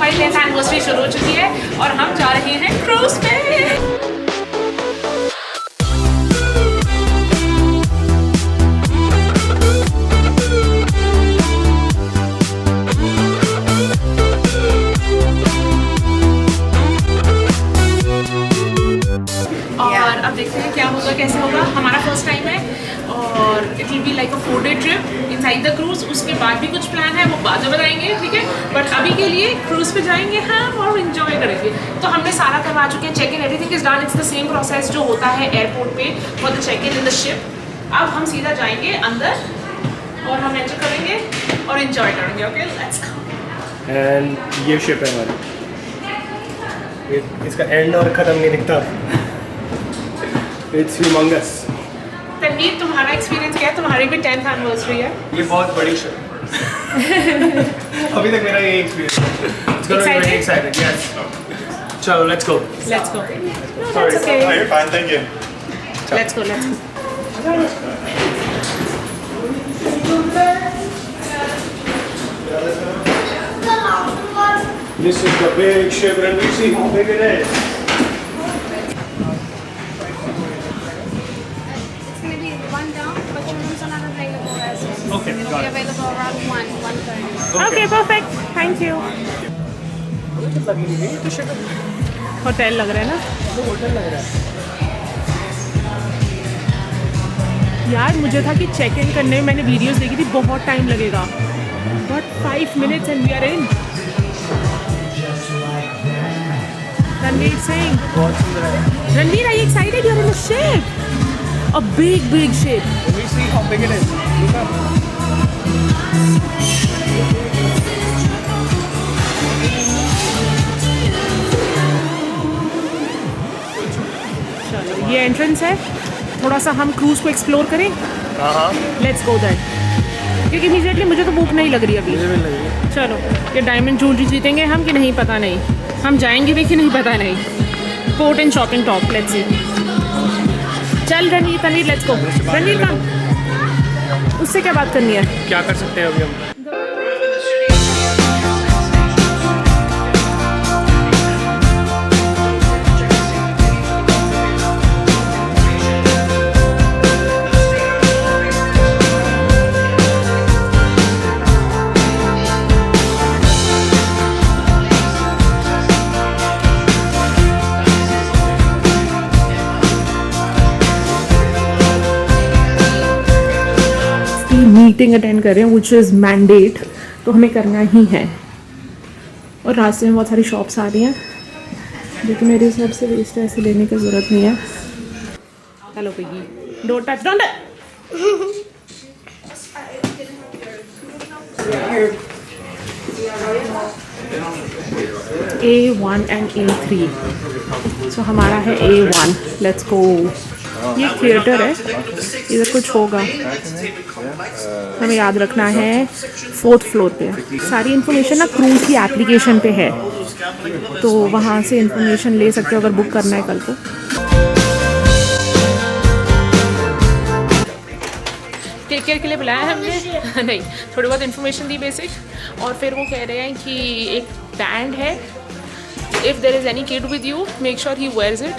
हमारी 10th anniversary शुरू हो चुकी है और हम जा रहे हैं क्रूज पे। और अब देखते हैं क्या होगा कैसे होगा। हमारा फर्स्ट टाइम है और it will be like a 4-day trip inside the cruise. उसके बाद भी कुछ प्लान है, वो बाद में बताएंगे, ठीक है। बट अभी के लिए क्रूज पे जाएंगे हम और एंजॉय करेंगे। तो हमने सारा करवा चुके हैं, check in everything is done. It's the same process जो होता है एयरपोर्ट पे for the check in the ship. अब हम सीधा जाएंगे अंदर और हम एंटर करेंगे और एंजॉय करेंगे। Okay let's go. एंड ये शिप है हमारी, इसका एंड और ख़त्म नहीं दिखता। It's humongous. तनवीर, तुम्हारा एक्सपीरियंस क्या है? तुम्हारी भी 10th एनिवर्सरी है। ये बहुत बड़ी शिप अभी तक मेरा ये एक्सपीरियंस है। It's gonna be very excited. Yes. चलो let's go. Let's go. No, Sorry. that's okay. Oh, you're fine, thank you. Let's go. Let's go. This is the big ship, and we see how big it is. It's going to be one down, but your rooms are not available as well. Okay, It'll got be it. available around 1:30. Okay, perfect. Thank you. Hotel लग रहा है ना? Hotel लग रहा है। यार मुझे था कि चेक इन करने में, मैंने वीडियोस देखी थी, बहुत टाइम लगेगा, but 5 minutes and we are in. Ranveer Singh. बहुत सुंदर है। Ranveer, are you excited? You're in a ship. A big ship. Can we see how big it is? Look up. चलो ये एंट्रेंस है, थोड़ा सा हम क्रूज को एक्सप्लोर करें। हाँ लेट्स गो दैट, क्योंकि इमीडिएटली मुझे तो भूख नहीं लग रही अभी। मुझे भी लगी। चलो ये डायमंड ज्वेलरी जीतेंगे हम कि नहीं पता नहीं, हम जाएंगे भी कि नहीं पता नहीं। Port and shopping top, let's see. चल रणवीर, तनवीर लेट्स गो। रणवीर कम, उससे क्या बात करनी है? क्या कर सकते हैं अभी हम? मीटिंग अटेंड कर रहे हैं विच इज़ मैंडेट, तो हमें करना ही है। और रास्ते में बहुत सारी शॉप्स आ रही हैं जो कि मेरे हिसाब से वेस्ट है, ऐसे लेने की ज़रूरत नहीं है। Hello piggy, don't touch, don't touch. A1 and A3, सो हमारा है A1। Let's go. ये थिएटर है, इधर कुछ होगा, हमें याद रखना है। 4th फ्लोर पे सारी इन्फॉर्मेशन ना क्रूज की एप्लीकेशन पे है, तो वहाँ से इन्फॉर्मेशन ले सकते हो अगर बुक करना है कल को। टेक केयर के लिए बुलाया है हमने नहीं, थोड़ी बहुत इन्फॉर्मेशन दी बेसिक। और फिर वो कह रहे हैं कि एक बैंड है, if there is any kid with you make sure he wears it,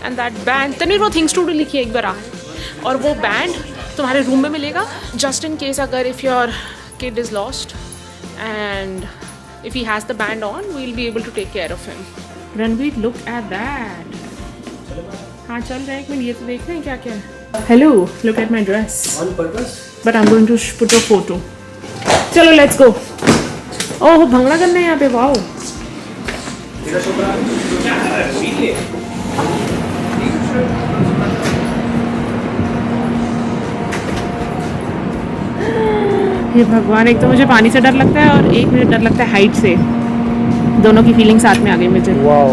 and that band, Tanveer वो थिंग्स टू डू लिखी है एक बार आ, और वो बैंड तुम्हारे रूम में मिलेगा जस्ट इन केस अगर if your kid is lost, and if he has the band on we will be able to take care of him. Ranveer look at that. हाँ चल रहा है, एक मिनट ये तो देख रहे हैं क्या क्या है। Hello, look at my dress, On purpose? But I am going to put a photo. चलो लेट्स गो। ओह भंगड़ा करना है यहाँ पे, वाओ। तेरा छोकरा क्या कर रहा है? पीट ले। हे भगवान, एक तो मुझे पानी से डर लगता है और एक मुझे डर लगता है हाइट से। दोनों की फीलिंग साथ में आ गई मुझे। वाओ।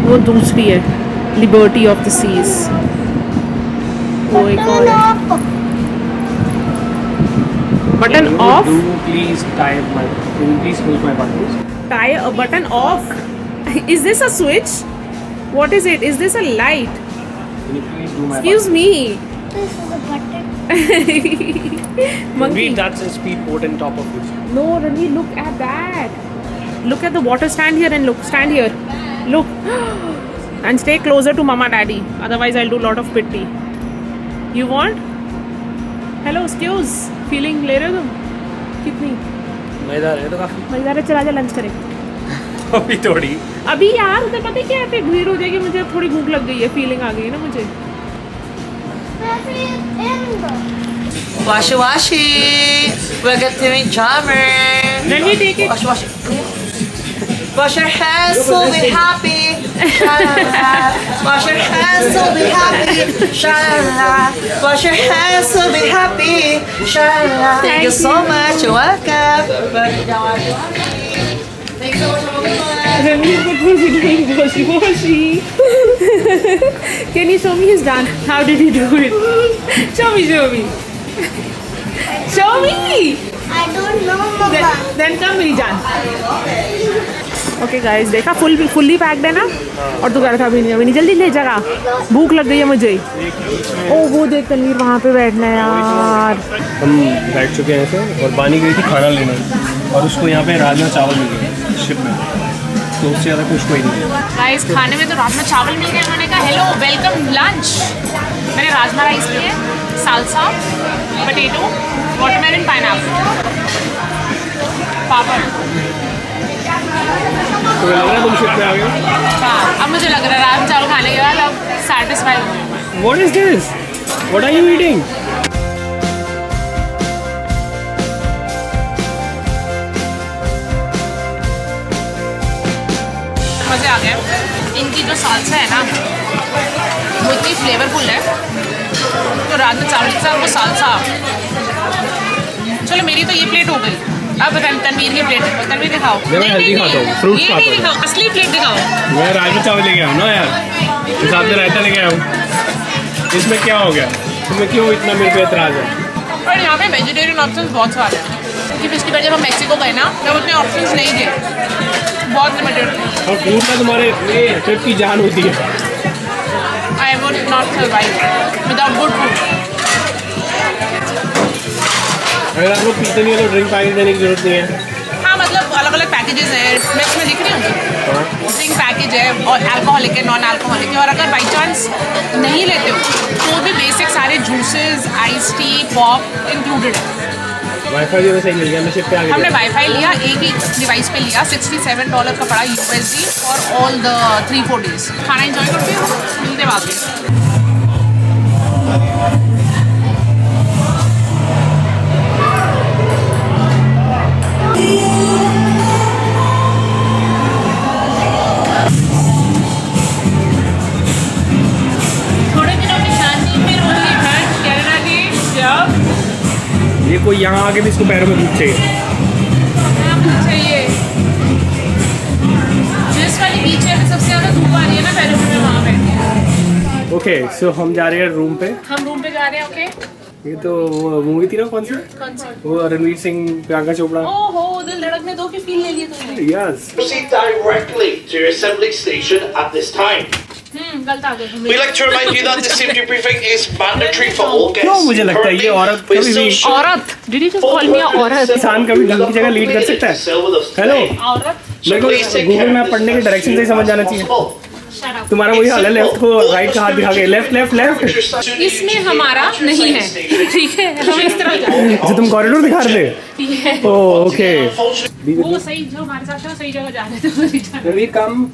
वो दूसरी है, लिबर्टी ऑफ द सीज। वो एक और है, button of. Please tie my. Can you please push my buttons? Tie a button off. Is this a switch? What is it? Is this a light? Can you please do my Excuse me. This is a button. buttons? Monkey. Read that's a speedboat on top of it. No, Ranveer, look at that. Look at the water. Stand here and look. Stand here. Look. And stay closer to mama daddy. Otherwise, I'll do a lot of pity. You want? Hello, excuse. Feeling ले रहे हो तुम? कितनी? मज़ेदार है तो काफ़ी। मज़ेदार है, चला जा लंच करें। अभी थोड़ी। अभी यार उधर पता है क्या है, फिर भीड़ हो जाएगी, मुझे थोड़ी भूख लग गई है, फीलिंग आ गई है ना मुझे। Washi washi, we're getting jammer. Let me take it. Wash wash. Wash your hands, so be happy. Sha-la-la. Wash your hands, so be happy. Sha-la-la. Wash your hands, so be happy. Sha-la-la. Thank you so much. You're welcome. Thank you so much. Ranveer, what was he doing? Washy washy. Can you show me his dance? How did he do it? Show me, show me. Show me. I don't know, Mama. Then come मेरी जान. Okay guys, देखा fully packed है ना? और तू कह रहा था अभी नहीं जल्दी ले जागा. भूख लग गई है मुझे. ओ वो देख तनवीर वहाँ पे बैठना है यार. हम बैठ चुके हैं ऐसे और बानी गई थी खाना लेने और उसको यहाँ पे राजमा चावल मिल गए शिप में, तो उससे ज़्यादा कुछ कोई नहीं है। गाइस खाने में तो राजमा चावल मिल गए. उन्होंने कहा हेलो वेलकम लंच. मैंने राजमा राइस लिए, सालसा, पोटैटो, वाटरमेलन, पाइनएप्पल, पापड़. तो लग रहा है तुम शिप में आ गए? हाँ, अब मुझे लग रहा है राजमा चावल खाने के बाद अब सैटिस्फाई हो गए. What is this? What are you eating? मज़े आ गए. इनकी जो सालसा है ना वो इतनी फ्लेवरफुल है, तो राजमा चावल के साथ वो सालसा. चलो मेरी तो ये प्लेट हो गई. अब तनवीर की प्लेट दिखाओ. तनवीर दिखाओ. मैं हेल्दी खाता हूँ, फ्रूट्स ये खाता नहीं हूँ. दिखाओ, असली प्लेट दिखाओ. मैं राजमा चावल लेके आया हूँ ना यार, साथ में रायता लेके आया हूँ. इसमें क्या हो गया? तुम्हें क्यों इतना मेरे पे एतराज़ है? और यहाँ पे वेजिटेरियन ऑप्शंस बहुत सारे हैं, क्योंकि पिछली बार जब हम मैक्सिको गए ना तब उतने ऑप्शंस नहीं थे, बहुत लिमिटेड थे. और फूड में तुम्हारे ट्रिप की जान होती है. I would not survive without good food. अगर आप लोग पीते नहीं हो तो ड्रिंक पैकेज देने की जरूरत नहीं है. हाँ मतलब अलग अलग पैकेजेस हैं, मैं इसमें दिख रही हूँ. ड्रिंक पैकेज है और अल्कोहलिक है, नॉन अल्कोहलिक है. और अगर बाई चांस नहीं लेते हो तो भी बेसिक सारे juices, ice tea, pop included है. वाईफाई भी वैसे ही मिल गया. मैं शिप पे आ गया. हमने वाईफाई लिया, एक ही डिवाइस पे लिया. $67 का पड़ा USD for all the 3-4 days. खाना एंजॉय करते हो, मिलते बाद में. थोड़े दिनों की शांति फिर होगी है कनाडा की, जब ये कोई यहाँ आके भी इसको पैरों में धूप चाहिए. चाहिए. जिस वाली बीच है सबसे ज़्यादा धूप आ रही है ना पैरों में, वहाँ पे. ओके सो हम जा रहे हैं रूम पे. हम रूम पे जा रहे हैं. ओके ये तो मूवी थी ना, कौन सी? कौन सा? वो रणवीर सिंह, प्रियंका चोपड़ा. ओहो दिल धड़कने दो की फील ले लिए तुमने. Yes. Proceed directly to your assembly station at this time. गलत आ गए. We'd like to remind you that the safety briefing is mandatory for all guests. क्यों मुझे लगता है ये औरत Currently, कभी भी we're still औरत. Did you just call me a औरत? इंसान कभी ढंग की जगह लीड कर सकता है. sail with us hello, today. औरत. मेरे को गूगल मैप पढ़ने के डायरेक्शन से ही समझ जाना चाहिए. Shut up. तुम्हारा वही हाल है, लेफ्ट को राइट का हाथ दिखा के लेफ्ट लेफ्ट लेफ्ट. इसमें हमारा नहीं है, ठीक है. हम इस तरह जाते हैं. जो तुम कॉरिडोर दिखा रहे थे. ये ओह ओके. वो सही जो हमारे साथ है वो सही जगह जा रहे थे, सही जगह. रणवीर कम.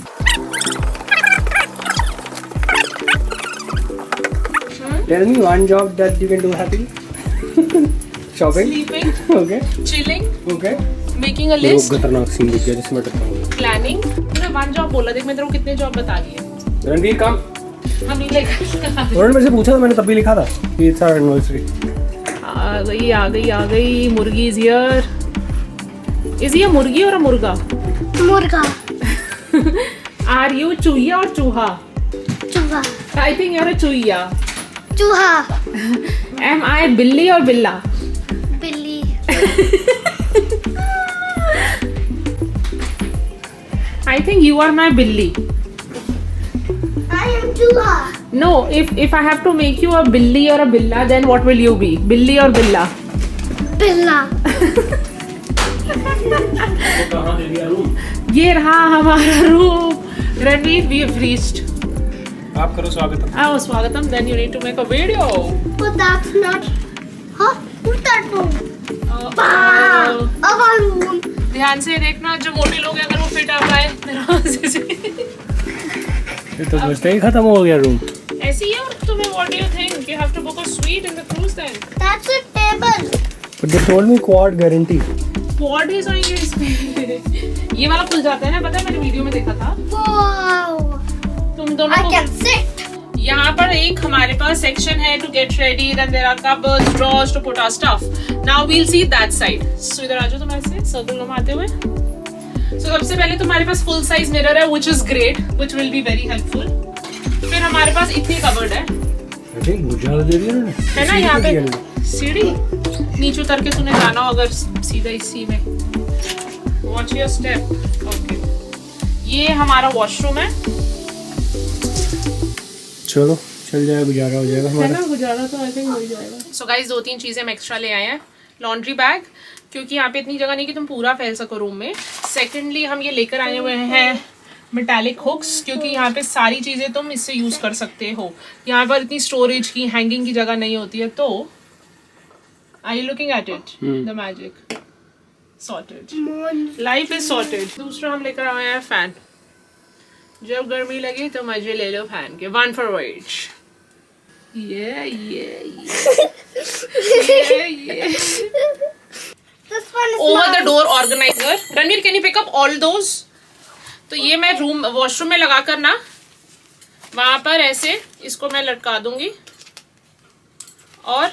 Tell me one job that you can do happily. Shopping. Sleeping, Okay. chilling, Okay. making a list, खतरनाक सीन दिख गया जिसमें डरता हूँ. planning. तूने वन जॉब बोला, देख मैं तेरे को कितने जॉब बता दिए. रणवीर कम. हम नहीं लेकर. उन्होंने मेरे से पूछा था, मैंने तब भी लिखा था कि इट्स आवर एनिवर्सरी. आ गई आ गई आ गई. मुर्गी इज हियर. इज ये मुर्गी और मुर्गा? मुर्गा. आर यू चूहिया और चूहा? चूहा. आई थिंक यूर अ चूहिया. चूहा. एम आई बिल्ली और बिल्ला? बिल्ली. I think you are my billy. I am chooha. No, if I have to make you a billy or a billa, then what will you be? Billy or billa? Billa. कहाँ दे दिया room? ये रहा हमारा room. Ranveer, we have reached. आप करो स्वागतम। Oh, स्वागतम. Then you need to make a video. But that's not. Huh? What's that for? Oh. room. ध्यान से देखना, जो मोटे लोग हैं अगर वो फिट आ पाए दरवाजे से। ये तो बस ही खत्म हो गया रूम। ऐसे ही है। और तुम्हें what do you think? You have to book a suite in the cruise then. That's a table. But they told me quad guarantee. What is on your इसमें? ये वाला खुल जाता है ना, पता है मैंने वीडियो में देखा था। Wow. तुम दोनों I को can sit. यहाँ पर एक हमारे पास सेक्शन है to get ready, then there are cupboards, drawers to put our stuff. Now we'll see that side. So इधर आ जाओ तुम ऐसे सर्कल घुमाते हुए। So सबसे पहले तुम्हारे पास full size mirror है, which is great, which will be very helpful. फिर हमारे पास इतनी कबर्ड है ना यहाँ पे सीढ़ी। नीचे उतर के तूने जाना हो अगर सीधा इसी में। Watch your step. Okay. ये हमारा वॉशरूम है। चलो चल जाए, गुजारा हो जाएगा है हमारा। ना, गुजारा तो आई थिंक हो जाएगा। सो गाइस, 2-3 चीजें हम एक्स्ट्रा ले आए हैं। लॉन्ड्री बैग, क्योंकि यहाँ पे इतनी जगह नहीं कि तुम पूरा फैल सको रूम में। सेकेंडली हम ये लेकर आए हुए हैं मेटालिक हुक्स, क्योंकि यहाँ पे सारी चीजें तुम इससे यूज कर सकते हो। यहाँ पर इतनी स्टोरेज की, हैंगिंग की जगह नहीं होती है। तो I you looking at it, the magic sorted, life is sorted. दूसरा हम लेकर आए हैं फैन। जब गर्मी लगे तो मजे ले लो फैन के, 1 for each. Yeah. This one is Over the mine. door organizer. Ranveer, can you pick up all those? तो ये मैं वॉशरूम में लगा कर ना वहां पर ऐसे इसको मैं लटका दूंगी, और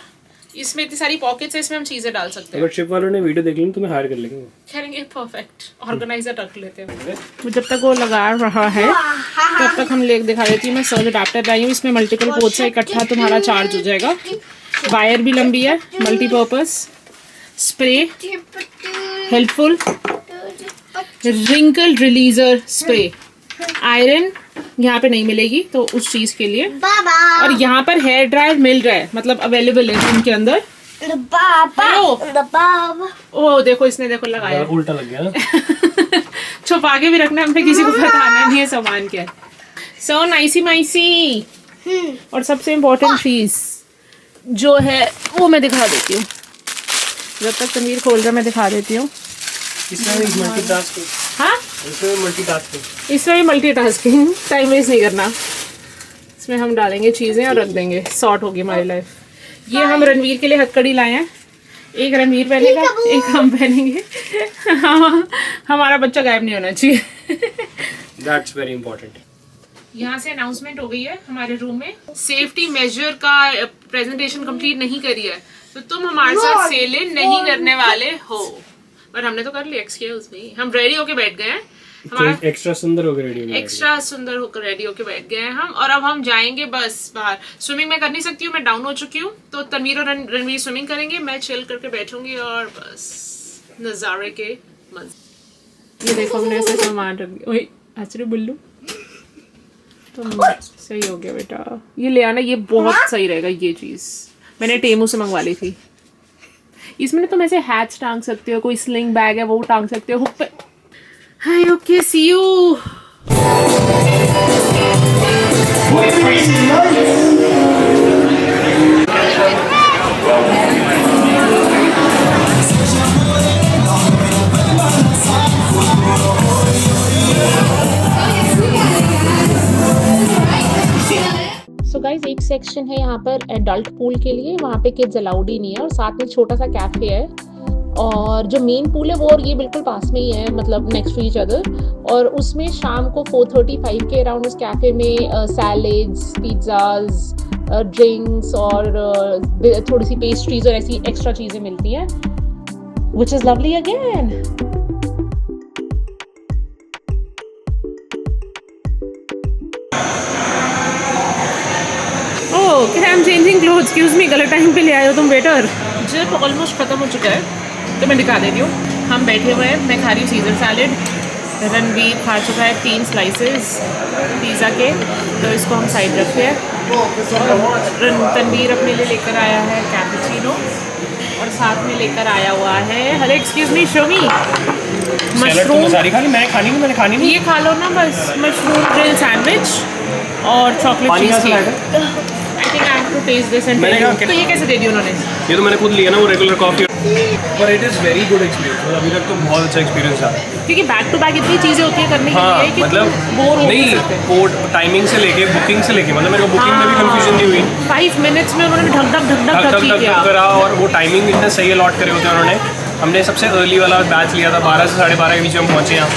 इसमें इतनी सारी पॉकेट्स है, इसमें हम चीजें डाल सकते हैं। अगर शिप वालों ने वीडियो देख ली तो मैं हायर कर लेंगे। करेंगे, परफेक्ट ऑर्गेनाइजर रख लेते हैं। जब तक वो लगा रहा है तब तक हम लेक दिखा देती हूँ। मैं सर्च अडेप्टर लाई हूँ, इसमें मल्टीपल पोर्ट से इकट्ठा तुम्हारा चार्ज हो जाएगा। वायर भी लंबी है, multipurpose spray, helpful wrinkle रिलीजर spray. Iron यहाँ पे नहीं मिलेगी तो उस चीज के लिए। Baba. और यहाँ पर हेयर ड्रायर मिल रहा है, मतलब अवेलेबल है इनके अंदर। The Baba. Hello. The Baba. ओह देखो, इसने देखो लगाया। उल्टा लग गया ना। छुपा के भी रखना, हमें किसी को बताना नहीं है सामान क्या है। सो नाइसी माइसी। और सबसे इम्पोर्टेंट चीज जो है वो मैं दिखा देती हूँ। जब तक तनवीर खोल रहा मैं दिखा देती हूँ। इसमें भी मल्टीटास्किंग। हाँ, इसमें भी मल्टीटास्किंग। इसमें भी मल्टीटास्किंग, टाइम वेस्ट नहीं करना। इसमें हम डालेंगे चीजें और रख देंगे, सॉर्ट होगी हमारी लाइफ। ये हम रणवीर के लिए हथकड़ी लाए हैं। एक रणवीर पहनेगा, एक हम पहनेंगे। हमारा बच्चा गायब नहीं होना चाहिए। That's very important. यहाँ से अनाउंसमेंट हो गई है हमारे रूम में। सेफ्टी मेजर का प्रेजेंटेशन कंप्लीट नहीं करी है तो तुम हमारे साथ सेल इन नहीं करने वाले हो। पर हमने तो कर लिया, एक्सक्यूज मी। हम रेडी होके बैठ गए हैं। हमारा एक्स्ट्रा सुंदर होकर रेडी हो गया। एक्स्ट्रा सुंदर होकर रेडी होके बैठ गए हैं हम। और अब हम जाएंगे बस बाहर। स्विमिंग मैं कर नहीं सकती हूँ, मैं डाउन हो चुकी हूँ। तो तनवीर और रणवीर स्विमिंग करेंगे, मैं चिल करके बैठूंगी और बस नजारे के मजे। ये देखो हमने ऐसे सामान रख दिया। ओए आचरे बुल्लू, तो सही हो गया बेटा। ये ले आना, ये बहुत सही रहेगा। ये चीज मैंने टेमू से मंगवा ली थी। इसमें तुम ऐसे हैट्स टांग सकते हो, कोई स्लिंग बैग है वो टांग सकते हो हुक पे। Hi, okay, see you. So guys, एक सेक्शन है यहाँ पर एडल्ट पूल के लिए, वहाँ पे किड्स अलाउड ही नहीं है। और साथ में छोटा सा कैफे है। और जो मेन पूल है वो और ये बिल्कुल पास में ही है, मतलब नेक्स्ट टू ईच अदर। और उसमें शाम को 4:35 के अराउंड उस कैफे में सैलेड्स, पिज्ज़ाज, ड्रिंक्स और थोड़ी सी पेस्ट्रीज और ऐसी एक्स्ट्रा चीज़ें मिलती हैं, which is lovely again. Oh, I am changing clothes, excuse me, गलत टाइम पे ले आए हो तुम वेटर। जिप ऑलमोस्ट खत्म हो चुका है तो मैं दिखा देती हूँ। हम बैठे हुए हैं, मैं खा रही हूँ सीजर सैलेड। रणवीर खा चुका है 3 स्लाइसेस पिज़्ज़ा के, तो इसको हम साइड रखते हैं। तनवीर अपने लिए लेकर आया है कैपुचिनो और साथ में लेकर आया हुआ है, हेलो एक्सक्यूज मी शोमी, सैलड तुमने सारी खा ली, मैंने खानी नहीं, मैंने खानी नहीं। ये खा लो ना बस, मशरूम ग्रिल सैंडविच और चॉकलेट पानी चीज कहाँ से लाया cake. I think I have to taste this and मैंने कहा तो ये कैसे दे दी उन्होंने? ये तो मैंने खुद लिया ना, वो रेगुलर कॉफी, पर it is very good experience. अभी तक तो बहुत अच्छा एक्सपीरियंस रहा। क्योंकि बैक टू बैक इतनी चीजें होती है करने के हाँ लिए कि मतलब बोर हो नहीं, सकते हैं। वो टाइमिंग से लेके बुकिंग से लेके, मतलब मेरे को बुकिंग में भी कंफ्यूजन नहीं हुई। 5 मिनट्स में उन्होंने ढक ढक ढक ढक ढक किया। करा, और वो टाइमिंग इतना सही अलॉट करे होते हैं उन्होंने। हमने सबसे अर्ली वाला बैच लिया था, 12 से 12:30 के बीच में हम पहुँचे यहाँ,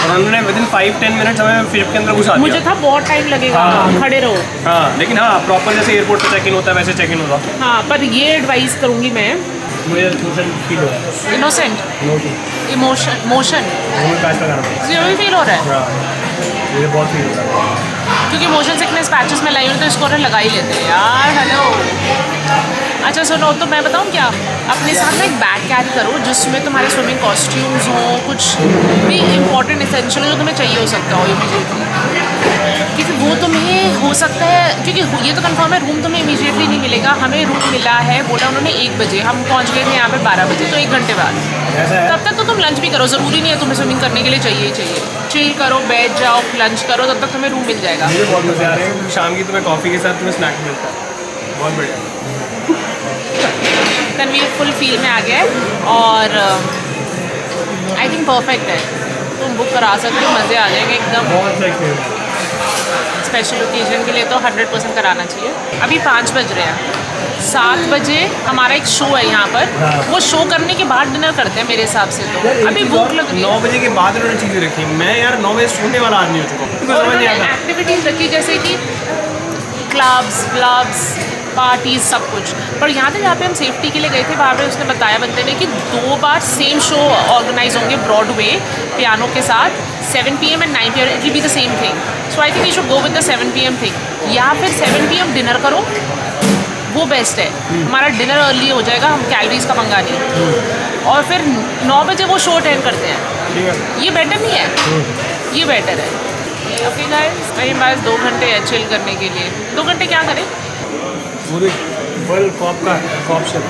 और उन्होंने विदिन 5-10 मिनट्स हमें फिर के अंदर घुसा दिया। मुझे था बहुत टाइम लगेगा, हाँ। खड़े रहो। हाँ लेकिन हाँ, प्रॉपर जैसे एयरपोर्ट पे चेक इन होता है वैसे चेक इन होता। हाँ, पर ये एडवाइस करूंगी मैं, मुझे फील हो रहा है, इनोसेंट इमोशन मोशन पैच लगाना ज़रूर फील हो रहा है, हाँ मुझे बहुत फील हो रहा है। क्योंकि मोशन सिकनेस पैचेस में लाई हुई तो इसको और लगा ही लेते हैं यार। हेलो, अच्छा सुनो, तो मैं बताऊँ क्या, अपने साथ ना एक बैग कैरी करो जिसमें तुम्हारे स्विमिंग कॉस्ट्यूम्स हों, कुछ भी इंपॉर्टेंट एसेंशियल जो तुम्हें चाहिए हो सकता हो इमीडिएटली, क्योंकि वो तुम्हें हो सकता है, क्योंकि ये तो कंफर्म है रूम तुम्हें इमीडिएटली नहीं मिलेगा। हमें रूम मिला है, बोला उन्होंने 1 बजे, हम पहुंच गए थे यहाँ पे 12 बजे, तो 1 घंटे बाद। तब तक तो तुम लंच भी करो, ज़रूरी नहीं है तुम्हें स्विमिंग करने के लिए चाहिए ही चाहिए। चिल करो, बैठ जाओ, लंच करो, तब तक तुम्हें रूम मिल जाएगा। मुझे बहुत मज़े आ रहे हैं, शाम की तुम्हें कॉफ़ी के साथ तुम्हें स्नैक मिलता है, बहुत बढ़िया। तनवीर फुल फील में आ गया है और आई थिंक परफेक्ट है, तुम बुक करा सकते हो, मज़े आ जाएंगे एकदम। बहुत अच्छा एक्सपीरियंस। स्पेशल ओकेजन के लिए तो 100% कराना चाहिए। अभी 5 बज रहे हैं, 7 बजे हमारा एक शो है यहाँ पर, वो शो करने के बाद डिनर करते हैं मेरे हिसाब से। तो अभी भूख लग रही है। 9 बजे के बाद उन्होंने चीज़ें रखी, मैं यार 9 बजे सोने वाला आदमी हो चुका हूँ, समझ नहीं आता। एक्टिविटीज़ रखी जैसे कि क्लब्स व्लब्स पार्टीज सब कुछ, पर यहाँ पे जहाँ पे हम सेफ्टी के लिए गए थे वहाँ पे उसने बताया बंदे ने कि 2 बार सेम शो ऑर्गेनाइज होंगे ब्रॉडवे पियानो के साथ, 7 PM and 9 PM, it will be the same thing. So I think you should go with the 7 PM thing, या फिर 7 PM डिनर करो, वो बेस्ट है। हमारा डिनर अर्ली हो जाएगा, हम कैलोरीज का पंगा नहीं, और फिर 9 बजे वो शो अटेंड करते हैं। ये बेटर नहीं है, ये बेटर है। ओके गाइस, मेरे पास 2 घंटे है चिल करने के लिए। 2 घंटे क्या करें? वो देख, वर्ल्ड कॉप का कॉप शिप,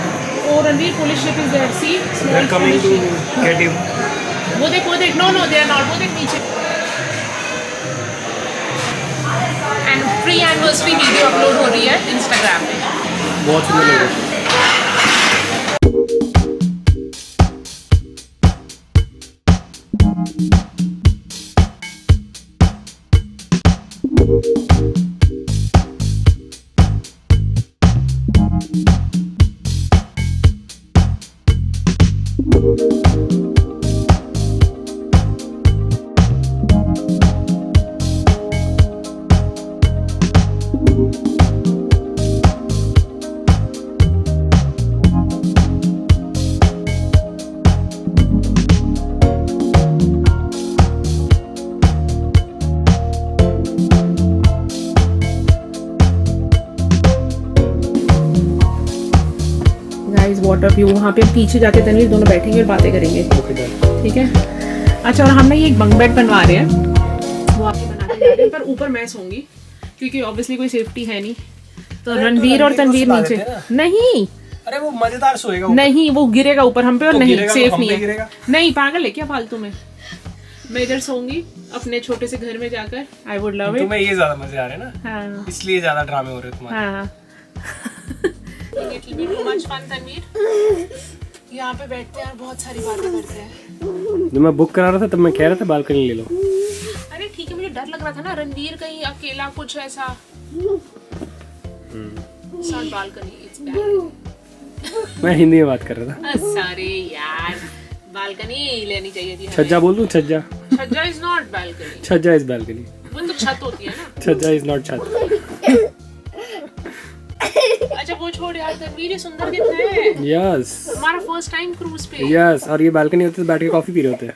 और Ranveer police ship is there, see they are coming to get you. वो देख, नो दे आर नॉट, वो देख नीचे। And pre anniversary video upload हो रही है इंस्टाग्राम पे। बहुत सुंदर लग रहा है। गाइस वाटर व्यू, वहाँ पे पीछे जाके तनवीर दोनों बैठेंगे और बातें करेंगे, ठीक है? अच्छा, और हम ना ये एक बंक बेड बनवा रहे हैं, वो आके बना के जा रहे हैं, पर ऊपर मैं सोऊंगी क्योंकि ऑब्वियसली कोई सेफ्टी है नहीं, तो रणवीर और तनवीर नीचे। नहीं, अरे वो मजेदार सोएगा, नहीं वो गिरेगा ऊपर हम पे, और तो नहीं गिरेगा, सेफ तो हम नहीं पे है। गिरेगा। नहीं पागल है क्या फालतू में? मैं इधर सोऊंगी अपने छोटे से घर में जाकर, आई वुड लव इट। तुम्हें ये ज्यादा मजे आ रहे हैं ना, हाँ इसलिए ज्यादा ड्रामे हो रहे हैं तुम्हारे। हाँ। It will be too much fun, Tanveer. यहाँ पे बैठते हैं और बहुत सारी बातें करते हैं। जब मैं बुक करा रहा था तब मैं कह रहा था बालकनी ले लो। अरे ठीक है, मुझे डर लग रहा था ना रणवीर कहीं अकेला कुछ ऐसा। It's not balcony, it's balcony. मैं हिंदी में बात कर रहा था। Sorry यार, बालकनी लेनी चाहिए थी हमें। छज्जा बोल दूं? छज्जा। छज्जा इज नॉट बालकनी, छज्जा इज बालकनी। वो तो छत होती है ना। छज्जा इज नॉट छत। अच्छा वो छोड़ यार, तनवीर ये सुंदर कितना है। यस हमारा फर्स्ट टाइम क्रूज पे। यस, और ये बालकनी होती है तो बैठ के कॉफी पी रहे होते हैं।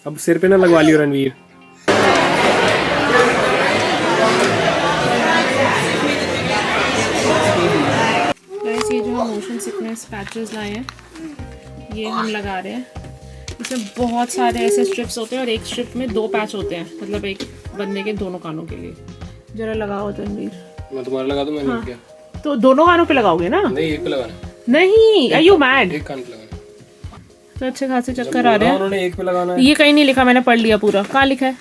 अब सिर पे ना लगवा लियो रणवीर। गाइस ये जो हम मोशन सिकनेस पैचेस लाए हैं, ये हम लगा रहे हैं। इसमें बहुत सारे ऐसे स्ट्रिप्स होते हैं और एक स्ट्रिप में 2 पैच होते हैं, मतलब एक बंदे के दोनों कानों के लिए। जरा लगाओ तनवीर। मैं तुम्हारा लगा दूं, मैंने क्या? तो दोनों कानों पे लगाओगे ना? नहीं, एक पे लगाना। नहीं, are you mad? एक कान पे लगाना तो अच्छे खासे चक्कर आ रहे हैं। उन्होंने एक पे लगाना है। ये कहीं नहीं लिखा, मैंने पढ़ लिया पूरा। कहाँ लिखा है?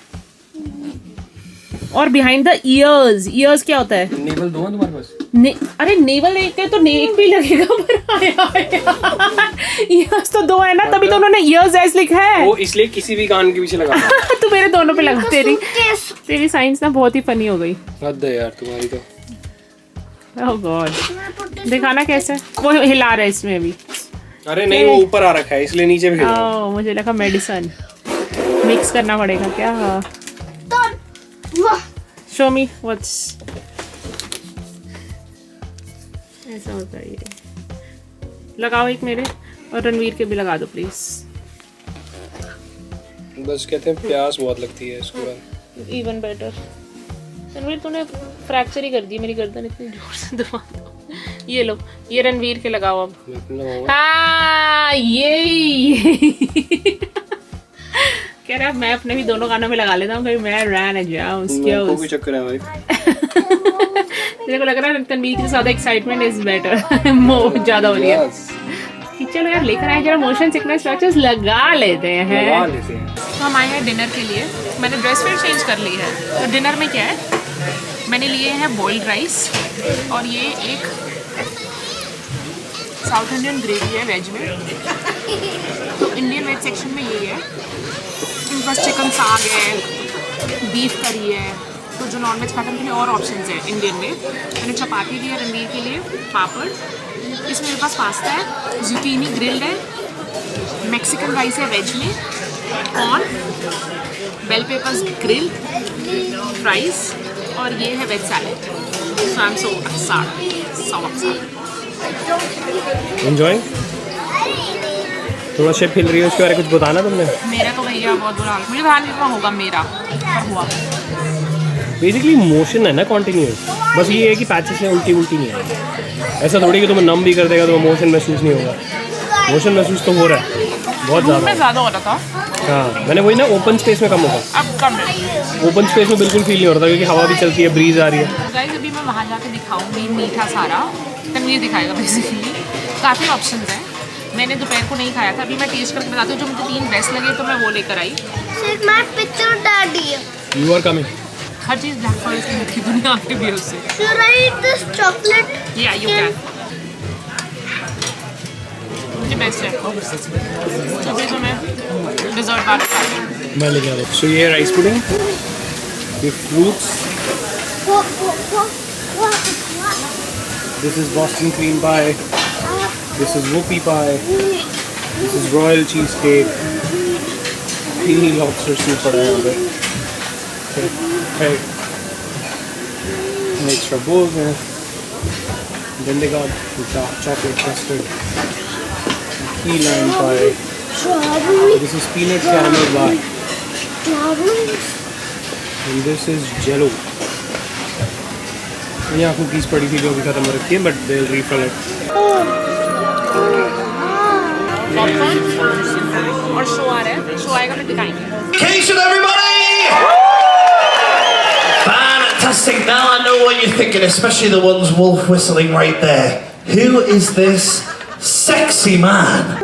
और बिहाइंड द ईयर्स, ईयर्स क्या होता है? नेवल दो है तुम्हारे पास? अरे नेवल एक है तो नेक भी लगेगा पर ईयर्स तो दो है ना, तभी तो उन्होंने ईयर्स ऐसे लिखा है। वो इसलिए किसी भी कान के पीछे लगा। तू मेरे दोनों पे लगा। तेरी साइंस ना बहुत ही फनी हो गई। हद है यार तुम्हारी तो। ओह गॉड, दिखाना कैसे? वो हिला रहा है इसमें भी। अरे नहीं, वो ऊपर आ रखा है इसलिए नीचे भी हिला रहा है। ओह, मुझे लगा मेडिसिन मिक्स करना पड़ेगा क्या? Show me what's. ऐसा होता है ये। लगाओ एक मेरे, और रणवीर के भी लगा दो प्लीज। बस कहते हैं प्यास बहुत लगती है इसके बाद। Even better. रणवीर तूने फ्रैक्चर ही कर दी मेरी गर्दन इतनी जोर से दबा दो। ये लो, ये रणवीर के लगाओ अब। मैं अपना लगाऊंगा। हाँ ये कह रहा मैं अपने भी दोनों कानों में लगा लेता हूँ, कहीं मैं रैन जाऊँ। मेरे को भी चक्कर है भाई। मेरे को लग रहा है तनवीर के साथ एक्साइटमेंट इज बेटर। मोह ज्यादा हो रही है। चलो यार लेकर आए, जरा मोशन सिकनेस स्ट्रेचेस लगा लेते हैं। लगा लेते हैं। तो हम आए हैं डिनर के लिए। मैंने ड्रेस फिर चेंज कर ली है। तो डिनर में क्या है, मैंने लिए हैं बॉइल्ड राइस, और ये एक साउथ इंडियन ग्रेवी है वेज में। तो इंडियन वेज सेक्शन में ये है। इनके पास चिकन साग है, बीफ करी है। तो जो नॉन वेज खाते हैं उनके लिए और ऑप्शंस है इंडियन में। मैंने चपाती दी है रणवीर के लिए, पापड़। इसमें मेरे पास पास्ता है, जुकीनी ग्रिल्ड है, मैक्सिकन राइस है वेज में, corn, bell peppers grilled, fries, और ये है veg salad. So I am so excited. Enjoy. थोड़ा शेप हिल रही है, उसके बारे में कुछ बताना तुमने? मेरा तो भैया बहुत बुरा हाल, मुझे ध्यान नहीं होगा मेरा पर हुआ। बेसिकली मोशन है ना कंटिन्यूअस, बस ये है कि पैचेस में उल्टी नहीं है। ऐसा थोड़ी कि तुम्हें नम भी कर देगा तो मोशन महसूस नहीं होगा। मोशन महसूस तो हो रहा है बहुत ज़्यादा। ज़्यादा हो रहा था। हाँ, मैंने वही ना, ओपन स्पेस में कम होगा। अब कम है। ओपन स्पेस में बिल्कुल फील नहीं हो रहा था क्योंकि हवा भी चलती है, ब्रीज आ रही है। गाइस अभी मैं वहाँ जाके दिखाऊंगी मीठा सारा, तनवीर दिखाएगा बेसिकली। काफ़ी ऑप्शंस हैं। मैंने दोपहर को नहीं खाया था, अभी मैं टेस्ट करके बताती हूँ। जो मुझे 3 बेस्ट लगे तो मैं वो लेकर आई। My picture, Daddy. You are coming. हर चीज़ ब्लैक फॉरेस्ट की मिलती दुनिया आपके भी उससे। Should I eat this chocolate? या यू कैन। मुझे बेस्ट है। तो फिर तो मैं डिजर्ट बार खा रही हूँ। मैं लेके आ रहा हूँ। सो ये राइस पुडिंग, ये fruits, this is Boston cream pie, this is whoopie pie, this is royal cheese cake, creamy lobster soup पड़ा है यहाँ पे, एक्स्ट्रा बोल्स हैं, then they got chocolate custard, key lime pie, this is peanut caramel bar, and this is jello. यहाँ cookies पड़ी थी जो अभी खत्म हो रखी है, but they will refill it. और शो आ रहा है, शो आएगा तो दिखाएंगे। Vacation, everybody! Fantastic. Now I know what you're thinking, especially the ones wolf whistling right there. Who is this sexy man?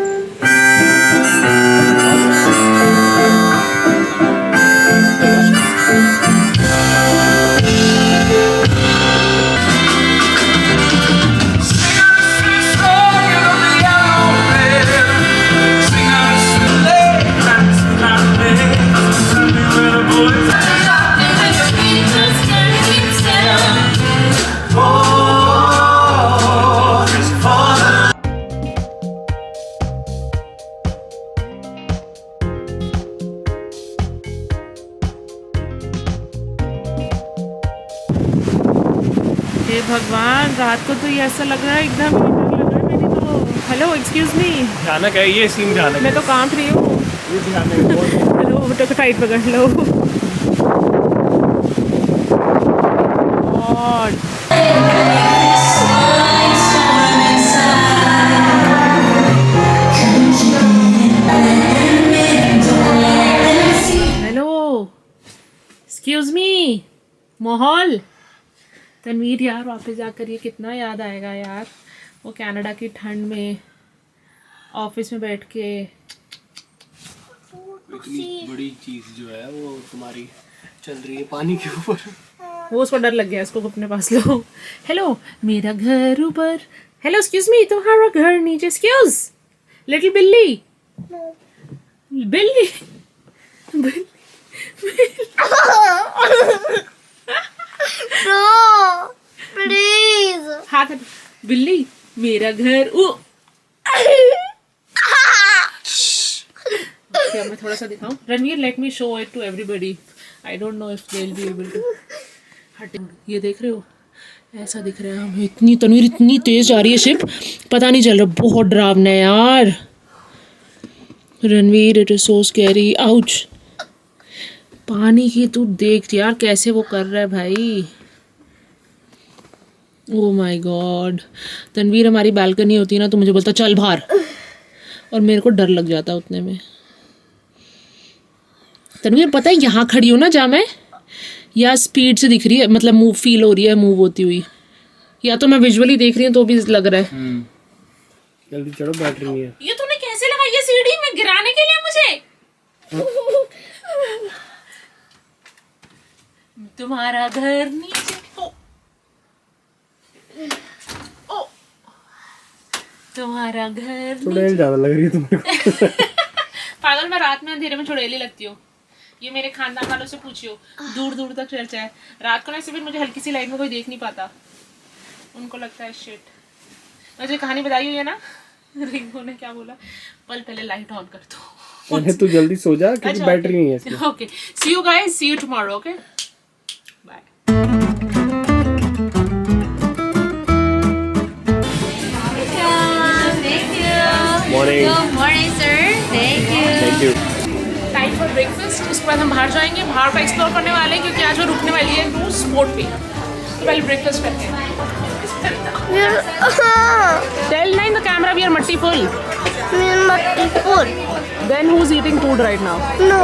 हे भगवान, रात को तो ये ऐसा लग रहा है एकदम ही डर लग रहा है। मैंने तो हेलो एक्सक्यूज मी, भयानक है ये सीन, भयानक मैं तो कांप रही हूँ। ये भयानक है बहुत। हेलो बटो को टाइट पकड़ लो। गॉड हेलो एक्सक्यूज मी, माहौल। तनवीर यार वापस जाकर ये कितना याद आएगा यार। वो कनाडा की ठंड में ऑफिस में बैठ के इतनी बड़ी चीज जो है वो तुम्हारी चल रही है पानी के ऊपर। वो उसको डर लग गया, इसको अपने पास लो। हेलो मेरा घर ऊपर, हेलो एक्सक्यूज मी तुम्हारा घर नीचे, एक्सक्यूज लिटिल बिल्ली, बिल्ली बिल्ली No, please. हाथ हट। बिल्ली मेरा घर क्या मैं थोड़ा सा दिखाऊं? Ranveer let me show it to everybody, I don't know if they will be able to. हट, ये देख रहे हो ऐसा दिख रहा है हमें। इतनी तनवीर इतनी तेज जा रही है शिप, पता नहीं चल रहा, बहुत डरावना है यार। Ranveer it is so scary, ouch. पानी की तू देख यार कैसे वो कर रहा है भाई। Oh my God. तनवीर हमारी बालकनी होती है ना तो मुझे बोलता चल बाहर, और मेरे को डर लग जाता उतने में। तनवीर पता है यहाँ खड़ी हो ना जहाँ मैं, या स्पीड से दिख रही है, मतलब मूव फील हो रही है मूव होती हुई, या तो मैं विजुअली देख रही हूँ तो भी लग रहा है। जल्दी चढ़ो, बैटरी नहीं है। ये तूने कैसे लगाई है सीढ़ी में गिराने के लिए मुझे? तुम्हारा घर नीचे, ओ तुम्हारा घर चुड़ैल ज्यादा लग रही है तुम्हारे पागल, मैं रात में अंधेरे में चुड़ैली लगती हूँ। ये मेरे खानदान वालों से पूछियो, दूर दूर तक चर्चा है। रात को ना सिर्फ मुझे हल्की सी लाइट में कोई देख नहीं पाता, उनको लगता है शिट। मुझे कहानी बताई हुई है ना, रिंगो ने क्या बोला, पल पहले लाइट ऑन कर दो। पहले तू जल्दी सो जा क्योंकि अच्छा, बैटरी नहीं है इसमें। Okay see you guys, see you tomorrow, okay bye. Morning. Good morning, sir. Thank you. Thank you. Time for breakfast, उसके बाद हम बाहर जाएंगे, बाहर का एक्सप्लोर करने वाले हैं क्योंकि आज वो रुकने वाली है नो स्पोर्ट पे। तो पहले ब्रेकफास्ट करते हैं। टेल ना in the camera we are मट्टी full. Full. Then who is eating food right now? No.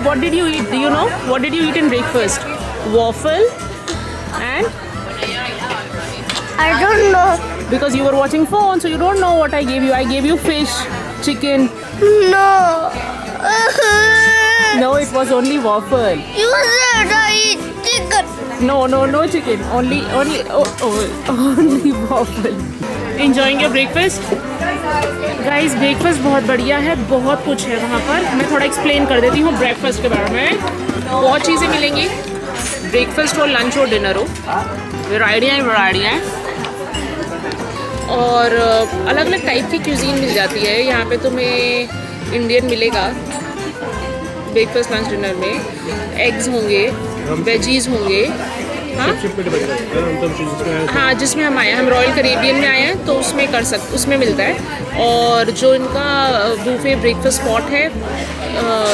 What did you eat? Do you know? What did you eat in breakfast? Waffle and I don't know. because you were watching phone, so you don't know what I gave you. I gave you fish, chicken. No. No, it was only waffle. You said I eat chicken. No chicken. Only waffle. Enjoying your breakfast? Guys, breakfast बहुत बढ़िया है, बहुत कुछ है वहाँ पर। मैं थोड़ा एक्सप्लेन कर देती हूँ ब्रेकफास्ट के बारे में। बहुत चीज़ें मिलेंगी, ब्रेकफास्ट हो, लंच हो, डिनर हो, वैरायटियाँ हैं और अलग अलग टाइप की क्यूजीन मिल जाती है यहाँ पे। तुम्हें इंडियन मिलेगा ब्रेकफास्ट लंच डिनर में, एग्स होंगे, वेजीज होंगे। हाँ जिसमें हम आए हैं, हम रॉयल करेबियन में आए हैं तो उसमें मिलता है। और जो इनका बूफे ब्रेकफास्ट स्पॉट है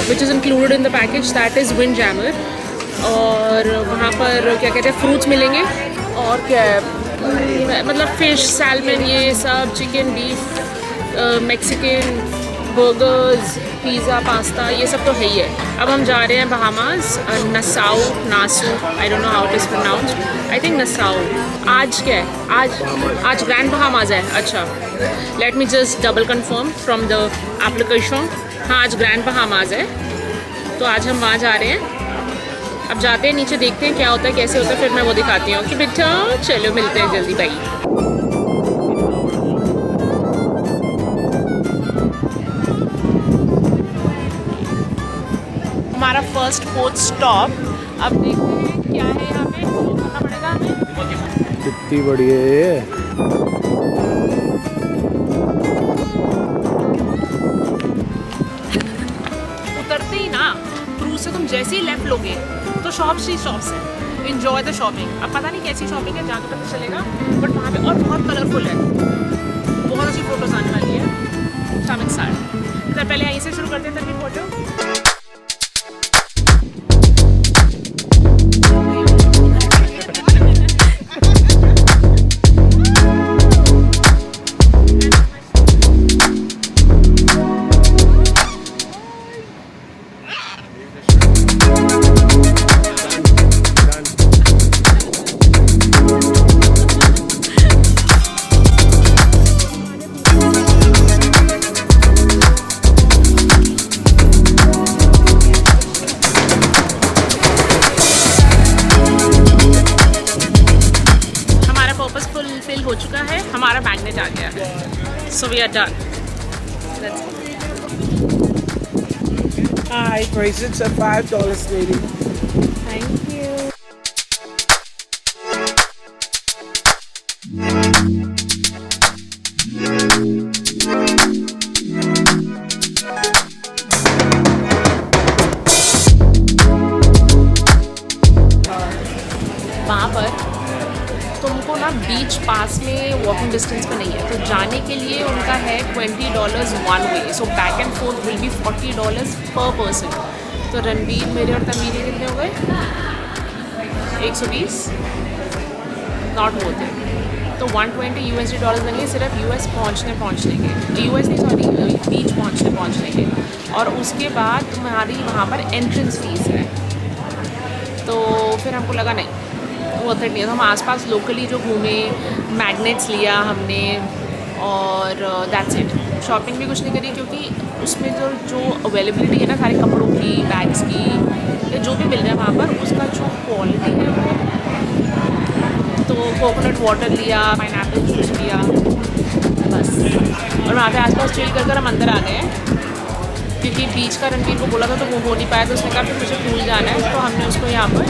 which is included in the package, that is Windjammer. और वहाँ पर क्या कहते हैं, फ्रूट्स मिलेंगे और क्या मतलब फ़िश, सैल्मन, ये सब, chicken, beef, Mexican, burgers, pizza, pasta, ये सब तो है ही है। अब हम जा रहे हैं Bahamas, Nassau, I don't know how it is pronounced, I think Nassau. आज क्या है? आज ग्रैंड बहामास है। अच्छा, let me just double confirm from the application. हाँ आज ग्रैंड बहामास है, तो आज हम वहाँ जा रहे हैं। अब जाते हैं नीचे, देखते हैं क्या होता है, कैसे होता है, फिर मैं वो दिखाती हूँ कि बेटा चलो मिलते हैं जल्दी भाई। हमारा फर्स्ट पोर्ट स्टॉप, अब देखते हैं क्या है यहाँ पे, करना पड़ेगा हमें। कितनी बड़ी है ये। उतरते ही ना क्रूज से तुम जैसे ही लेफ्ट लोगे तो शॉप्स ही शॉप्स हैं। Enjoy the shopping. अब पता नहीं कैसी शॉपिंग है, जाके पता चलेगा, बट वहाँ पे और बहुत कलरफुल है, बहुत अच्छी फोटोज आने वाली है। शामिक साइड तो पहले यहीं से शुरू करते हैं, तभी फोटो। बैगेज आ गया। So we are done. Hi, bracelets are $5, lady. Thank you. वहाँ पर तुमको ना बीच पास में वॉकिंग डिस्टेंस पे नहीं है, तो जाने के लिए उनका है $20 one way, so back and fourth will be $40 पर पर्सन। तो रणवीर, मेरे और तमीर के कितने हो गए? 120 नॉट होते, तो $120 लगेंगे सिर्फ US पहुँचने के, US नहीं सॉरी बीच पहुँचने के। और उसके बाद तुम्हारी वहाँ पर एंट्रेंस फीस है। तो फिर हमको लगा नहीं वो वर्थ इट नहीं है, तो हम आसपास लोकली जो घूमे, मैग्नेट्स लिया हमने और दैट्स इट। शॉपिंग भी कुछ नहीं करी क्योंकि उसमें जो अवेलेबिलिटी है ना सारे कपड़ों की, बैग्स की, या जो भी मिल रहा है वहाँ पर, उसका जो क्वालिटी है वो, तो कोकोनट वाटर लिया, पाइनएप्पल जूस लिया बस। और वहाँ पे आसपास चिल कर हम अंदर आ गए क्योंकि बीच का रणवीर को बोला था तो वो हो नहीं पाया, तो उसने कहा फिर मुझे पूल जाना है, तो हमने उसको यहाँ पर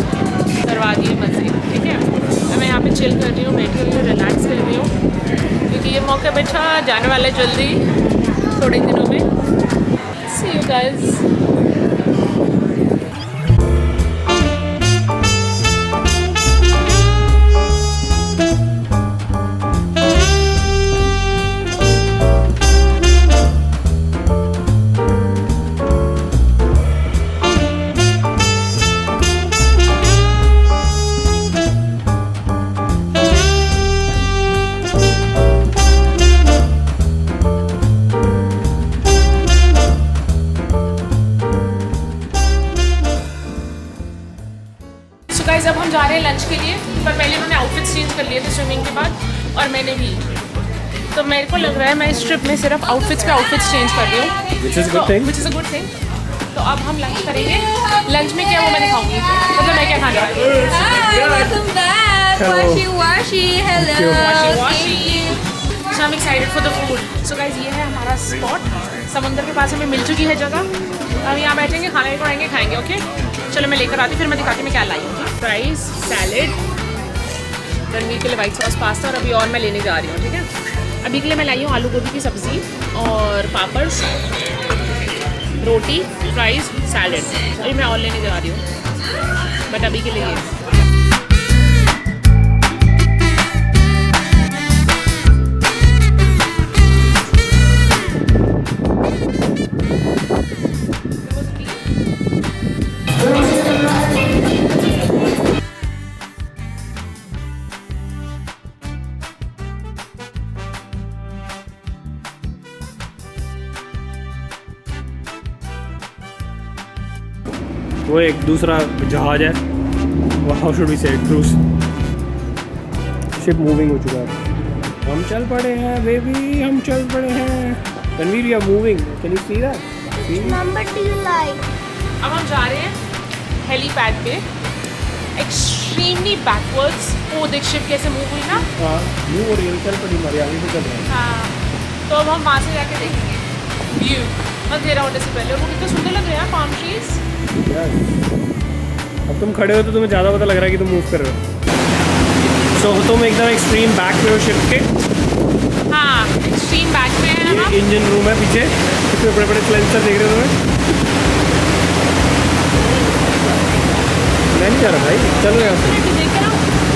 करवा दिए मज़े। ठीक है, तो मैं यहाँ पे चिल कर रही हूँ, बैठ कर रिलैक्स कर रही हूँ क्योंकि ये मौका बैठा जाने वाला है जल्दी थोड़े दिनों में। सी यू गाइस। गाइस अब हम जा रहे हैं लंच के लिए, पर पहले उन्होंने आउटफिट्स चेंज कर लिए थे स्विमिंग के बाद, और मैंने भी। तो मेरे को लग रहा है मैं इस ट्रिप में सिर्फ आउटफिट्स चेंज कर रही हूँ, which is a good thing. तो अब हम लंच करेंगे। लंच में क्या वो मैं दिखाऊंगी, मतलब मैं क्या खाने वाली हूँ। Welcome back. Washi. Hello. So I'm excited for the food. So guys ये है हमारा स्पॉट, समुंदर के पास हमें मिल चुकी है जगह। अब यहाँ बैठेंगे, खाने को आएंगे, खाएंगे। ओके चलो मैं लेकर आती, फिर मैं दिखाती मैं क्या लाई हूँ। फ्राइज, सैलेड, रणवीर के लिए वाइट सॉस पास्ता, और अभी और मैं लेने जा रही हूँ। ठीक है, अभी के लिए मैं लाई हूँ आलू गोभी की सब्ज़ी और पापड़, रोटी, फ्राइज, सैलेड। अभी मैं और लेने जा रही हूँ, बट अभी के लिए ये। वो एक दूसरा जहाज है, हाउ शुड वी से, क्रूज शिप मूविंग हो चुका है। हम चल पड़े हैं बेबी, हम चल पड़े हैं। Ranveer we are moving, can you see that? Number do you like? अब हम जा रहे हैं हेलीपैड पे, एक्सट्रीमली बैकवर्ड्स। वो देख शिप कैसे मूव हुई ना। हाँ मूव हो रही है, चल पड़ी हमारी आगे से चल रहा है। हाँ, तो अब हम वहाँ से जाके देखेंगे व्यू अंधेरा होने से पहले। वो कितना सुंदर लग रहा है, पाम ट्रीज। अब तुम खड़े हो तो तुम्हें ज़्यादा पता लग रहा है कि तुम मूव कर रहे हो। सो तुम एकदम एक्सट्रीम बैक पे हो शिप के। हाँ एक्सट्रीम बैक पे है हम। ये इंजन रूम है पीछे, कितने बड़े बड़े सेंसर देख रहे हो तुम्हें। मैं नहीं जा रहा भाई, चल रहे हैं। देख के ना,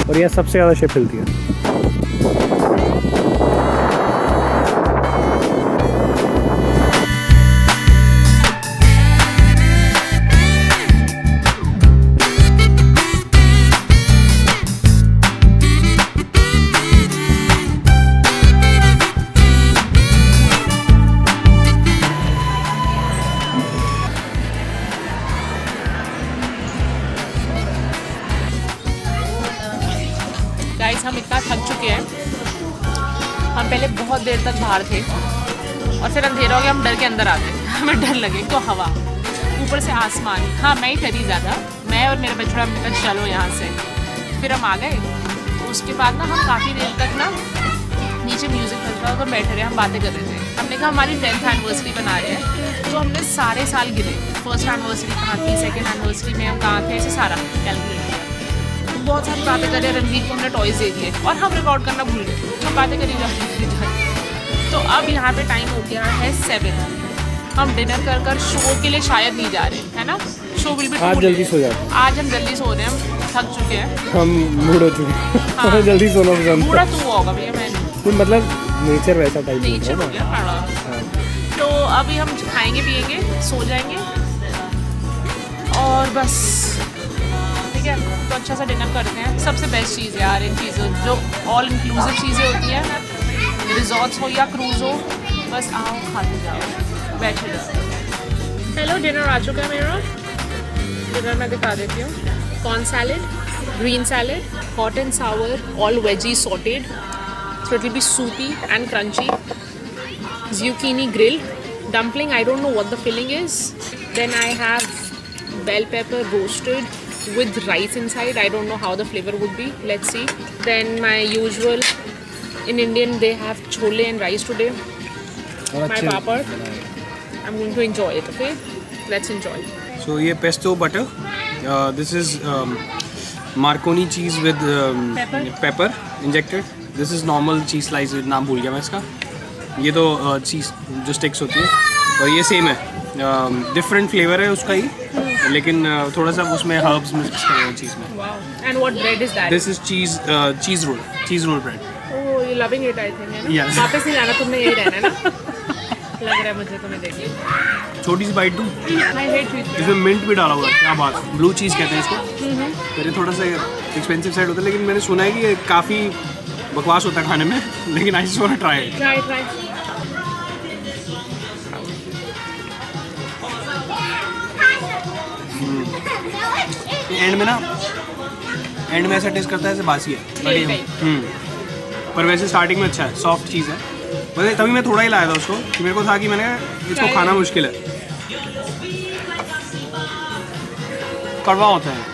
और यहाँ सबसे ज़्यादा शिप हिलती है। गाइस हम इतना थक चुके हैं, हम पहले बहुत देर तक बाहर थे और फिर अंधेरा हो गया, हम डर के अंदर आ गए। हमें डर लगे तो हवा, ऊपर से आसमान। हाँ मैं ही डरी ज़्यादा, मैं और मेरा बछड़ा, हमने कहा चलो यहाँ से। फिर हम आ गए। उसके बाद ना हम काफ़ी देर तक ना नीचे म्यूजिक चल रहा था, तो बैठे रहे, हम बातें कर रहे थे। हमने कहा हमारी 10th एनिवर्सरी बना रहे हैं, तो हमने सारे साल गिने, फर्स्ट एनिवर्सरी कहाँ थी, सेकेंड एनिवर्सरी में हम कहाँ थे, ऐसे सारा कैलकुलेट किया। तो बहुत सारी बातें करें, रणवीर को हमने टॉयज़ दे दिए और हम रिकॉर्ड करना भूल गए, हम बातें करी जा रहे थे। तो अब यहाँ पे टाइम हो गया है 7। हम डिनर कर शो के लिए शायद नहीं जा रहे, है ना? शो विल बी आज जल्दी सो जाते, आज हम जल्दी सो रहे हैं, हम थक चुके हैं, हम मूड हो चुके हैं। हमें जल्दी सोना पसंद पूरा तू होगा भैया, मैं है। मतलब नेचर वैसा टाइप नीचे हो गया पड़ा। तो अभी हम खाएंगे पिएंगे, सो जाएंगे और बस, ठीक है? तो अच्छा सा डिनर करते हैं। सबसे बेस्ट चीज़ है यार इन चीज़ों, जो ऑल इंक्लूसिव चीज़ें होती हैं, रिजॉर्ट्स हो या क्रूज हो, बस आओ खाते जाओ, बैठे जाओ। हेलो, डिनर आ चुका है मेरा। डिनर मैं दिखा देती हूँ। Corn salad, green salad, hot and sour, all veggie sauteed, so it will be soupy and crunchy. Zucchini grilled, dumpling, I don't know what the filling is. Then I have bell pepper roasted with rice inside. I don't know how the flavor would be, let's see. Then my usual, in Indian they have chole and rice today. My papad, I'm going to enjoy it, okay? Let's enjoy. So ये pesto butter, this is Marconi cheese with pepper injected. This is normal cheese slice, नाम भूल गया मैं इसका। ये तो चीज़ जो sticks होती है, और ये सेम है, डिफरेंट फ्लेवर है उसका ही, लेकिन थोड़ा सा उसमें हर्ब्स मिक्स करे हैं चीज़ में। And what bread is that? This is cheese roll bread. Oh, you're loving it, I think, है ना? Yes. वापस नहीं जाना, तुमने यही रहना है ना? लग रहा है मुझे तुम्हें देखिए। छोटी सी बाइट दूँ? I hate sweet. इसमें मिंट भी डाला हुआ है, क्या बात, ब्लू चीज़ कहते हैं इसको। मेरे थोड़ा सा एक्सपेंसिव साइड होता है, लेकिन मैंने सुना है कि ये काफ़ी बकवास होता है खाने में, लेकिन I just want to try it. Try. And में ऐसा टेस्ट करता है जैसे बासी है, पर वैसे स्टार्टिंग में अच्छा है, सॉफ्ट चीज़ है। वैसे तभी मैं थोड़ा ही लाया था उसको, कि मेरे को था कि मैंने इसको खाना मुश्किल है, कड़वा होता है।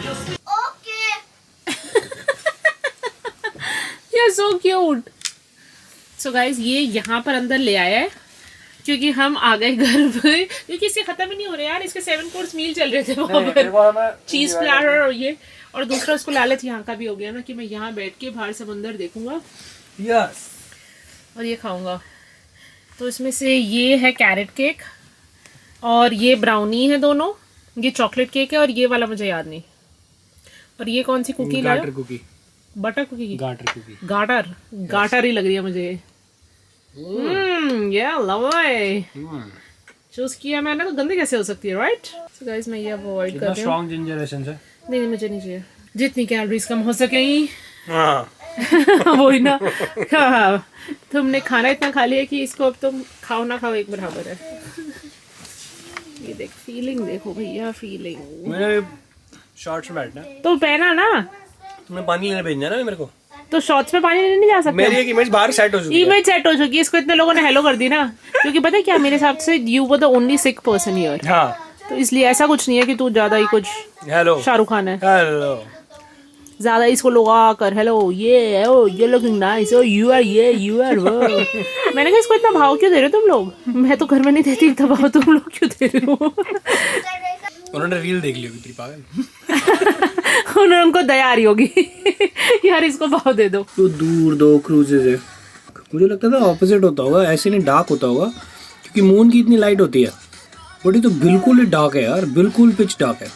You're so cute. So guys, ये यहाँ पर अंदर ले आया है, क्योंकि हम आ गए घर पे, क्योंकि इसके खत्म ही नहीं हो रहे यार, इसके 7 कोर्स मील चल रहे थे वहाँ पर, चीज प्लाटर और ये, और दूसरा उसको लालच यहाँ का भी हो गया ना, कि मैं यहाँ बैठ के बाहर समंदर देखूंगा और ये खाऊंगा। तो इसमें से ये है कैरेट केक, और ये ब्राउनी है दोनों, ये चॉकलेट केक है, और ये वाला मुझे याद नहीं। और ये कौन सी कुकी लाया? गाटर कुकी, बटर कुकी, गाटर कुकी, गाटर ही लग रही है मुझे। या लव चूज किया मैंने, तो गंदी कैसे हो सकती है, राइट? सो गाइस, मैं ये अवॉइड कर रही हूं। स्ट्रॉन्ग जिंजर एसेंस है। नहीं, मुझे नहीं चाहिए, जितनी कैलोरीज कम हो सके ही। हाँ वही ना। हाँ, तुमने खाना इतना खा लिया कि इसको अब तुम खाओ ना खाओ एक बराबर है। ये देख, फीलिंग देखो भैया, फीलिंग। मेरे शॉर्ट्स में बैठना, तो पहना ना, तुम्हें पानी लेने भेजना ना मेरे को, तो शॉर्ट्स में पानी लेने नहीं जा सकते। मेरी एक इमेज बाहर सेट हो चुकी है। इमेज सेट हो चुकी है, इसको इतने लोगों ने हेलो कर दी ना, क्योंकि पता है क्या, मेरे हिसाब से you were the only sick person here. हाँ, तो इसलिए ऐसा कुछ नहीं है कि तू ज्यादा ही कुछ हेलो शाहरुख खान है, हेलो ज्यादा इसको लोग आकर हेलो ये looking nice, oh you are वो। मैंने कहा इसको इतना भाव क्यों दे रहे हो तुम लोग? मैं तो घर में नहीं देती इतना भाव, तुम लोग क्यों दे रहे हो? उन्होंने रील देख ली होगी तेरी पागल। उन्होंने, उनको दया आ रही होगी यार इसको भाव दे दो। तो दूर 2 क्रूजेज है, मुझे लगता था ऑपोजिट होता होगा, ऐसे नहीं डार्क होता होगा, क्योंकि मून की इतनी लाइट होती है, बट ये तो बिल्कुल ही डार्क है यार, बिल्कुल पिच डार्क है।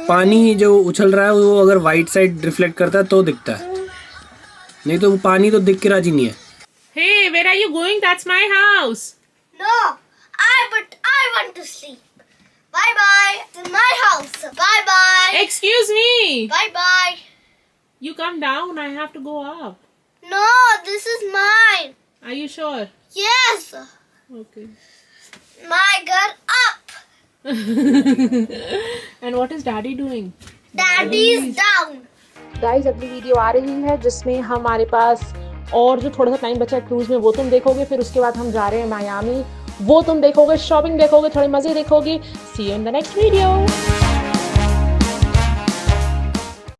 पानी जो उछल रहा है वो अगर वाइट साइड रिफ्लेक्ट करता है तो दिखता है, नहीं तो वो पानी तो दिख के राजी नहीं है। Hey, where are you going? That's my house. No, but I want to sleep. Bye bye. To my house. Bye bye. Excuse me. Bye bye. You come down. I have to go up. No, this is mine. Are you sure? Yes. Okay. My girl up. And what is Daddy doing? Daddy's down. Guys, अगली video आ रही है जिसमें हमारे पास और जो थोड़ा सा time बचा है क्रूज में, वो तुम देखोगे। फिर उसके बाद हम जा रहे हैं मायामी, वो तुम देखोगे। शॉपिंग देखोगे, थोड़े मजे देखोगे। See you in the next video.